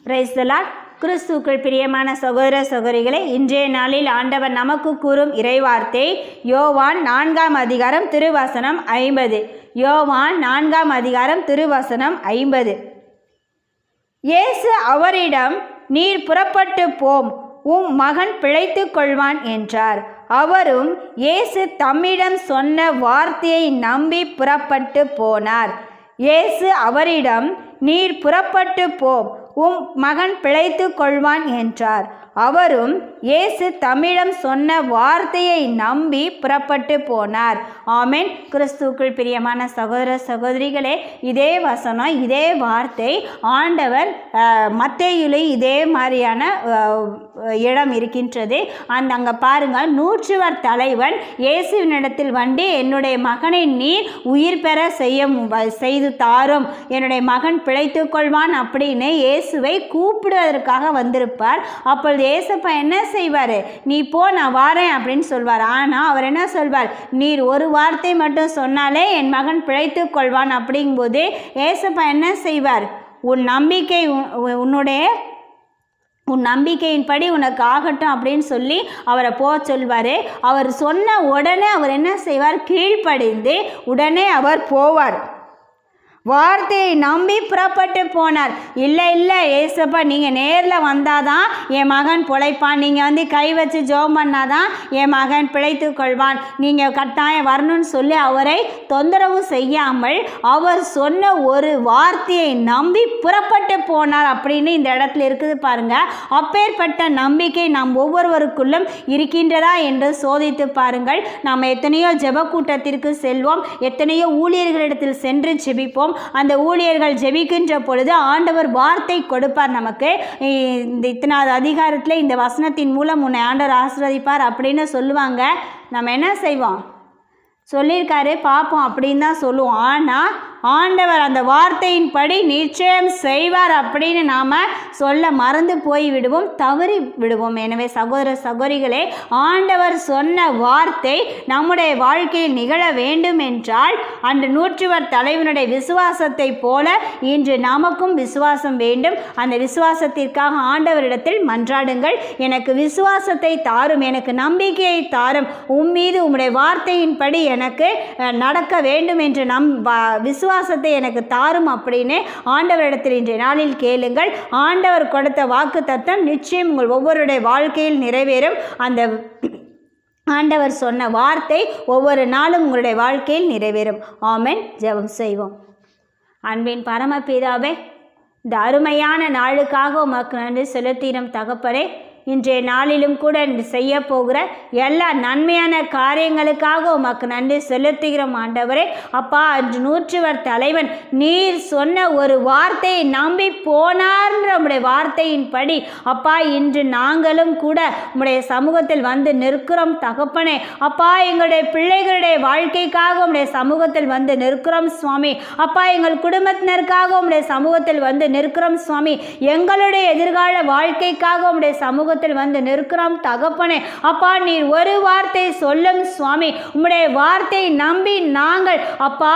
Price the Lord. கிறிஸ்துவுக்குள் பிரியமான சகோதர சகோதரிகளே, இன்றைய நாளில் ஆண்டவர் நமக்கு கூறும் இறைவார்த்தை யோவான் 4ஆம் அதிகாரம் திருவசனம் 50. யோவான் 4ஆம் அதிகாரம் திருவசனம் 50. இயேசு அவரிடம், நீர் புறப்பட்டு போம், உம் மகன் பிழைத்துக் கொள்வான் என்றார். அவரும் இயேசு தம்மிடம் சொன்ன வார்த்தையை நம்பி புறப்பட்டு போனார். இயேசு அவரிடம், நீர் புறப்பட்டு போம், உம் மகன் பிழைத்துக் கொள்வான் என்றார். அவரும் இயேசு தம்மிடம் சொன்ன வார்த்தையை நம்பி புறப்பட்டு போனார். ஆமென். கிறிஸ்துவுக்குள் பிரியமான சகோதர சகோதரிகளே, இதே வசனம், இதே வார்த்தை ஆண்டவர் மத்தேயுவிலே இதே மாதிரியான இடம் இருக்கின்றது. அங்கே பாருங்கள், நூற்றுவர் தலைவன் இயேசுவினிடத்தில் வந்து, என்னுடைய மகனை நீர் உயிர் பெற செய்து தாரும், என்னுடைய மகன் பிழைத்துக் கொள்வான் அப்படின்னு இயேசுவை கூப்பிடுவதற்காக வந்திருப்பார். அப்பொழுது இயேசப்பா என்ன செய்வார்? நீ போ, நான் வாரேன் அப்படின்னு சொல்வார். ஆனால் அவர் என்ன சொல்வார்? நீர் ஒரு வார்த்தை மட்டும் சொன்னாலே என் மகன் பிழைத்துக் கொள்வான். அப்படிங்கும்போது இயேசப்பா என்ன செய்வார்? உன் நம்பிக்கையின்படி உனக்கு ஆகட்டும் அப்படின்னு சொல்லி அவரை போக சொல்வார். அவர் சொன்ன உடனே அவர் என்ன செய்வார்? கீழ்ப்படிந்து உடனே அவர் போவார். வார்த்தையை நம்பி புறப்பட்டு போனார். இல்லை ஏசப்பா, நீங்கள் நேரில் வந்தால் தான் என் மகன் பிழைப்பான், நீங்கள் வந்து கை வச்சு ஜெபம் பண்ணாதான் என் மகன் பிழைத்து கொள்வான், நீங்கள் கட்டாயம் வரணும்னு சொல்லி அவரை தொந்தரவு செய்யாமல் அவர் சொன்ன ஒரு வார்த்தையை நம்பி புறப்பட்டு போனார் அப்படின்னு இந்த இடத்துல இருக்குது பாருங்க. அப்பேற்பட்ட நம்பிக்கை நம் ஒவ்வொருவருக்குள்ளும் இருக்கின்றதா என்று சோதித்து பாருங்கள். நாம் எத்தனையோ ஜெப கூட்டத்திற்கு செல்வோம், எத்தனையோ ஊழியர்களிடத்தில் சென்று ஜெபிப்போம். அந்த ஊழியர்கள் ஜெபிக்கின்ற பொழுது ஆண்டவர் வார்த்தை கொடுப்பார் நமக்கு. இந்த இத்தனாவது அதிகாரத்தில் இந்த வசனத்தின் மூலம் உன்னை ஆண்டவர் ஆசீர்வதிப்பார் அப்படின்னு சொல்லுவாங்க. நம்ம என்ன செய்வோம்? சொல்லியிருக்காரு பார்ப்போம் அப்படின்னு தான் சொல்லுவோம். ஆனால் ஆண்டவர் அந்த வார்த்தையின்படி நிச்சயம் செய்வார் அப்படின்னு நாம் சொல்ல மறந்து போய் விடுவோம், தவறி விடுவோம். எனவே சகோதர சகோதரிகளே, ஆண்டவர் சொன்ன வார்த்தை நம்முடைய வாழ்க்கையில் நிகழ வேண்டும் என்றால் அந்த நூற்றுவர் தலைவனுடைய விசுவாசத்தை போல இன்று நமக்கும் விசுவாசம் வேண்டும். அந்த விசுவாசத்திற்காக ஆண்டவரிடத்தில் மன்றாடுங்கள். எனக்கு விசுவாசத்தை தாரும், எனக்கு நம்பிக்கையை தாரும், உம்மீது உம்முடைய வார்த்தையின்படி எனக்கு நடக்க வேண்டும் என்று விசுவாசத்தை எனக்கு தாரும் அப்படின்னு ஆண்டவரிடத்தில் இன்றைய நாளில் கேளுங்கள். ஆண்டவர் கொடுத்த வாக்கு தத்தம் நிச்சயம் உங்கள் ஒவ்வொருடைய வாழ்க்கையில் நிறைவேறும். அந்த ஆண்டவர் சொன்ன வார்த்தை ஒவ்வொரு நாளும் உங்களுடைய வாழ்க்கையில் நிறைவேறும். ஆமென். ஜெபம் செய்வோம். அன்பின் பரமபிதாவே, இந்த அருமையான நாளுக்காக உமக்கு நன்றி செலுத்தினோம் தகப்பனே. இன்றைய நாளிலும் கூட செய்ய போகிற எல்லா நன்மையான காரியங்களுக்காக உமக்கு நன்றி செலுத்துகிறோம் ஆண்டவரே. அப்பா, அன்று நூற்றுவர் தலைவன் நீர் சொன்ன ஒரு வார்த்தையை நம்பி போனார்ன்ற உம்முடைய வார்த்தையின்படி அப்பா இன்று நாங்களும் கூட உம்முடைய சமூகத்தில் வந்து நிற்கிறோம் தகப்பனே. அப்பா, எங்களுடைய பிள்ளைகளுடைய வாழ்க்கைக்காக உம்முடைய சமூகத்தில் வந்து நிற்கிறோம் சுவாமி. அப்பா, எங்கள் குடும்பத்தினருக்காக உம்முடைய சமூகத்தில் வந்து நிற்கிறோம் சுவாமி. எங்களுடைய எதிர்கால வாழ்க்கைக்காக உம்முடைய சமூகத்தில் வந்து நிற்கிறோம் தகப்பனே. அப்பா, நீர் ஒரு வார்த்தை சொல்லும் சுவாமி. உம்முடைய வார்த்தையை நம்பி நாங்கள் அப்பா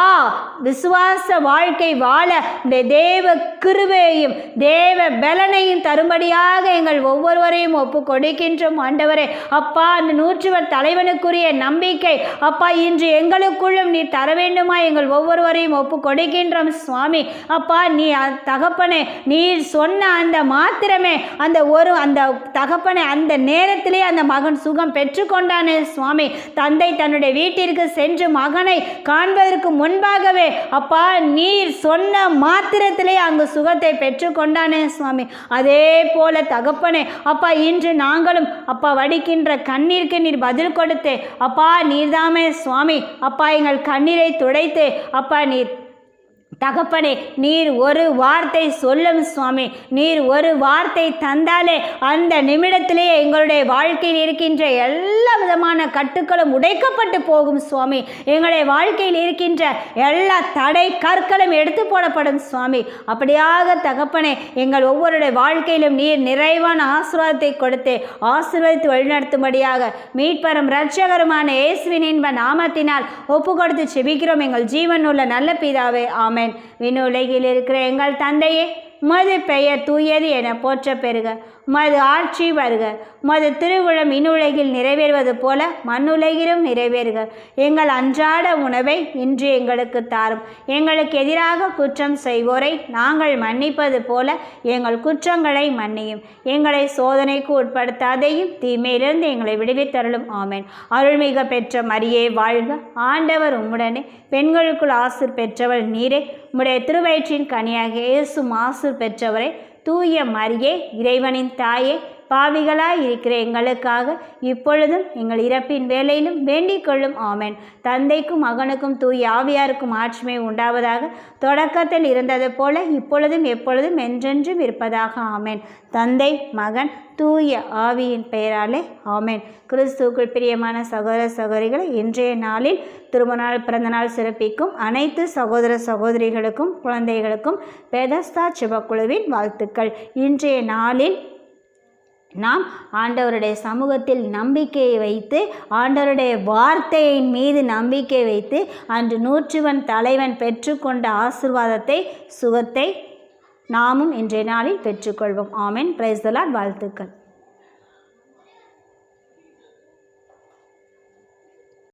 விசுவாச வாழ்க்கை வாழ உம்முடைய தேவ கிருபையையும் தேவ பலனையும் தரும்படியாக எங்கள் ஒவ்வொருவரையும் ஒப்பு கொடுக்கின்றோம் ஆண்டவரே. அப்பா, அந்த நூற்றுவர் தலைவனுக்குரிய நம்பிக்கை அப்பா இன்று எங்களுக்குள்ளும் நீர் தர வேண்டுமா எங்கள் ஒவ்வொருவரையும் ஒப்பு கொடுக்கின்றோம் சுவாமி. அப்பா, நீ தகப்பனே, நீர் சொன்ன அந்த மாத்திரமே அந்த தகப்பனே அந்த நேரத்திலே அந்த மகன் சுகம் பெற்றுக்கொண்டானே சுவாமி. தந்தை தன்னுடைய வீட்டிற்கு சென்று மகனை காண்பதற்கு முன்பாகவே அப்பா நீர் சொன்ன மாத்திரத்திலே அங்கு சுகத்தை பெற்றுக்கொண்டானே சுவாமி. அதே போல தகப்பனே அப்பா இன்று நாங்களும் அப்பா வடிக்கின்ற கண்ணீருக்கு நீர் பதில் கொடுத்து அப்பா நீர்தாமே சுவாமி அப்பா எங்கள் கண்ணீரை துடைத்து அப்பா நீர் தகப்பனே நீர் ஒரு வார்த்தை சொல்லும் சுவாமி. நீர் ஒரு வார்த்தை தந்தாலே அந்த நிமிடத்திலே எங்களுடைய வாழ்க்கையில் இருக்கின்ற எல்லா விதமான கட்டுக்களும் உடைக்கப்பட்டு போகும் சுவாமி. எங்களுடைய வாழ்க்கையில் இருக்கின்ற எல்லா தடை கற்களும் எடுத்து போடப்படும் சுவாமி. அப்படியாக தகப்பனே எங்கள் ஒவ்வொருடைய வாழ்க்கையிலும் நீர் நிறைவான ஆசீர்வாதத்தை கொடுத்து ஆசீர்வதித்து வழிநடத்தும்படியாக மீட்பரும் இரட்சகருமான இயேசுவின் இன்ப நாமத்தினால் ஒப்பு கொடுத்து செபிக்கிறோம் எங்கள் ஜீவன் உள்ள நல்ல பிதாவே. ஆமென். விண்ணுலகில் இருக்கிற எங்கள் தந்தையே, உமது பெயர் தூயது என போற்ற பெறுக. உமது ஆட்சி வருக. உமது திருவுளம் இன்னுலகில் நிறைவேறுவது போல மண்ணுலகிலும் நிறைவேறுக. எங்கள் அன்றாட உணவை இன்று எங்களுக்கு தாரும். எங்களுக்கு எதிராக குற்றம் செய்வோரை நாங்கள் மன்னிப்பது போல எங்கள் குற்றங்களை மன்னியும். எங்களை சோதனைக்கு உட்படுத்தாதையும் தீமையிலிருந்து எங்களை விடுவித்தருளும். ஆமென். அருள்மிக பெற்ற மரியே வாழ்க. ஆண்டவர் உம்முடனே, பெண்களுக்குள் ஆசீர் பெற்றவள் நீரே. உம்முடைய திருவயிற்றின் கனியாகிய இயேசுவும் ஆசீர் பெற்றவரே. தூய மரியே, இறைவனின் தாயே, பாவிகளாய் இருக்கிற எங்களுக்காக இப்பொழுதும் எங்கள் இறப்பின் வேளையிலும் வேண்டிக் கொள்ளும். ஆமென். தந்தைக்கும் மகனுக்கும் தூய ஆவியாருக்கும் ஆட்சிமை உண்டாவதாக. தொடக்கத்தில் இருந்தது போல இப்பொழுதும் எப்பொழுதும் என்றென்றும் இருப்பதாக. ஆமென். தந்தை, மகன், தூய ஆவியின் பெயராலே ஆமென். கிறிஸ்துவுக்குள் பிரியமான சகோதர சகோதரிகளை, இன்றைய நாளில் திருமணநாள் பிறந்தநாள் சிறப்பிக்கும் அனைத்து சகோதர சகோதரிகளுக்கும் குழந்தைகளுக்கும் பெதஸ்தா ஜெபக்குழுவின் வாழ்த்துக்கள். இன்றைய நாளில் நாம் ஆண்டவருடைய சமூகத்தில் நம்பிக்கையை வைத்து, ஆண்டவருடைய வார்த்தையின் மீது நம்பிக்கை வைத்து, அன்று 101 தலைவன் பெற்றுக்கொண்ட ஆசீர்வாதத்தை, சுகத்தை நாமும் இன்றைய நாளில் பெற்றுக்கொள்வோம். ஆமென். Praise the lord. வாழ்த்துக்கள்.